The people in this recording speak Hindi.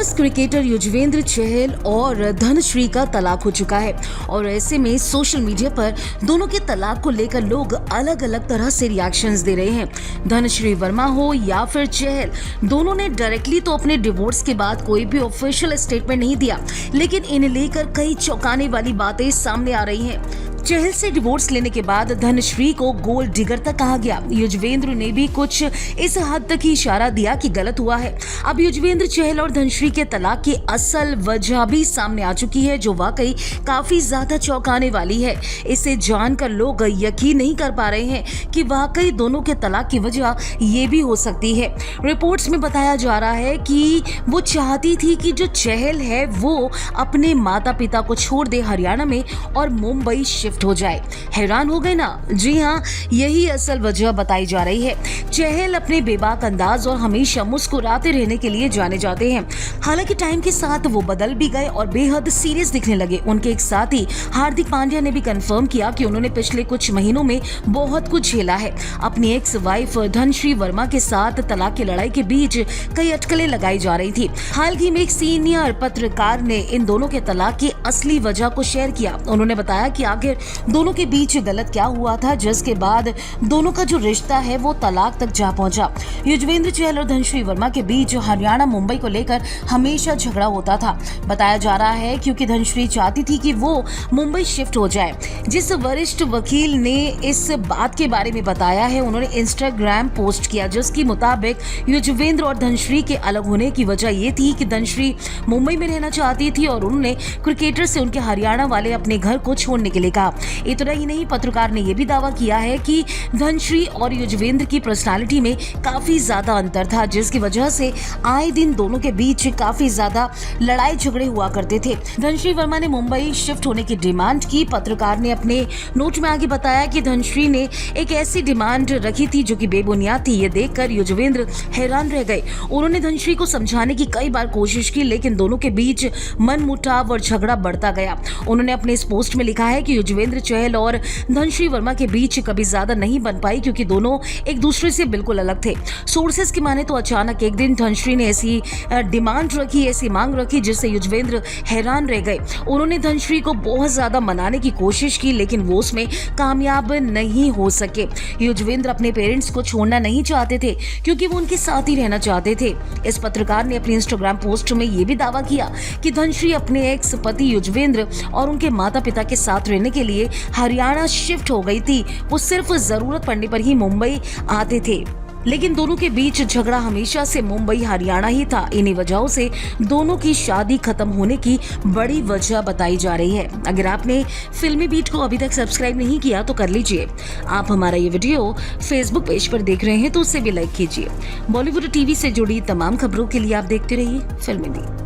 फेमस क्रिकेटर युजवेंद्र चहल और धनश्री का तलाक हो चुका है और ऐसे में सोशल मीडिया पर दोनों के तलाक को लेकर लोग अलग अलग तरह से रिएक्शंस दे रहे हैं। धनश्री वर्मा हो या फिर चहल, दोनों ने डायरेक्टली तो अपने डिवोर्स के बाद कोई भी ऑफिशियल स्टेटमेंट नहीं दिया, लेकिन इन्हें लेकर कई चौंकाने वाली बातें सामने आ रही हैं। चहल से डिवोर्स लेने के बाद धनश्री को गोल्ड डिगर तक कहा गया। युजवेंद्र ने भी कुछ इस हद तक ही इशारा दिया कि गलत हुआ है। अब युजवेंद्र चहल और धनश्री के तलाक की असल वजह भी सामने आ चुकी है, जो वाकई काफी ज्यादा चौंकाने वाली है। इसे जानकर लोग यकीन नहीं कर पा रहे हैं कि वाकई दोनों के तलाक की वजह ये भी हो सकती है। रिपोर्ट्स में बताया जा रहा है कि वो चाहती थी कि जो चहल है वो अपने माता पिता को छोड़ दे हरियाणा में और मुंबई शिफ्ट हो जाए। हैरान हो गए ना? जी हाँ, यही असल वजह बताई जा रही है। चहल अपने बेबाक अंदाज और हमेशा मुस्कुराते रहने के लिए जाने जाते हैं। हालांकि टाइम के साथ वो बदल भी गए और बेहद सीरियस दिखने लगे। उनके एक साथी हार्दिक पांड्या ने भी कंफर्म किया कि उन्होंने पिछले कुछ महीनों में बहुत कुछ झेला है। अपनी एक्स वाइफ धनश्री वर्मा के साथ तलाक की लड़ाई के बीच कई अटकलें लगाई जा रही थी। हाल ही में एक सीनियर पत्रकार ने इन दोनों के तलाक की असली वजह को शेयर किया। उन्होंने बताया कि आखिर दोनों के बीच गलत क्या हुआ था, जिसके बाद दोनों का जो रिश्ता है वो तलाक तक जा पहुंचा। युजवेंद्र चहल और धनश्री वर्मा के बीच हरियाणा मुंबई को लेकर हमेशा झगड़ा होता था। बताया जा रहा है क्योंकि धनश्री चाहती थी कि वो मुंबई शिफ्ट हो जाए। जिस वरिष्ठ वकील ने इस बात के बारे में बताया है, उन्होंने इंस्टाग्राम पोस्ट किया, जिसके मुताबिक युजवेंद्र और धनश्री के अलग होने की वजह ये थी कि धनश्री मुंबई में रहना चाहती थी और उन्होंने क्रिकेटर से उनके हरियाणा वाले अपने घर को छोड़ने के लिए कहा। इतना ही नहीं, पत्रकार ने यह भी दावा किया है कि धनश्री और युजवेंद्र की पर्सनालिटी में काफी ज्यादा अंतर था, जिसकी वजह से आए दिन दोनों के बीच काफी ज्यादा लड़ाई झगड़े हुआ करते थे। धनश्री वर्मा ने मुंबई शिफ्ट होने की डिमांड की। पत्रकार ने अपने नोट में आगे बताया कि धनश्री ने एक ऐसी डिमांड रखी थी जो कि बेबुनियाद थी। ये देखकर युजवेंद्र हैरान रह गए। उन्होंने धनश्री को समझाने की कई बार कोशिश की, लेकिन दोनों के बीच मनमुटाव और झगड़ा बढ़ता गया। उन्होंने अपने इस पोस्ट में लिखा है कि युजवेंद्र चहल और धनश्री वर्मा के बीच कभी ज्यादा नहीं बन पाई क्योंकि दोनों एक दूसरे से बिल्कुल अलग थे। सोर्सेस की माने तो अचानक एक दिन धनश्री ने ऐसी डिमांड रखी, ऐसी मांग रखी, जिससे युजवेंद्र हैरान रह गए। उन्होंने धनश्री को बहुत ज्यादा मनाने की कोशिश की, लेकिन वो उसमें कामयाब नहीं हो सके। युजवेंद्र अपने पेरेंट्स को छोड़ना नहीं चाहते थे क्योंकि वो उनके साथ ही रहना चाहते थे। इस पत्रकार ने अपनी इंस्टाग्राम पोस्ट में यह भी दावा किया कि धनश्री अपने एक्स पति युजवेंद्र और उनके माता पिता के साथ रहने के लिए हरियाणा शिफ्ट हो गई थी। वो सिर्फ जरूरत पड़ने पर ही मुंबई आते थे, लेकिन दोनों के बीच झगड़ा हमेशा से मुंबई हरियाणा ही था। इन्हीं वजहों से दोनों की शादी खत्म होने की बड़ी वजह बताई जा रही है। अगर आपने फिल्मी बीट को अभी तक सब्सक्राइब नहीं किया तो कर लीजिए। आप हमारा ये वीडियो फेसबुक पेज पर देख रहे हैं तो उसे भी लाइक कीजिए। बॉलीवुड टीवी से जुड़ी तमाम खबरों के लिए आप देखते रहिए फिल्मी बीट।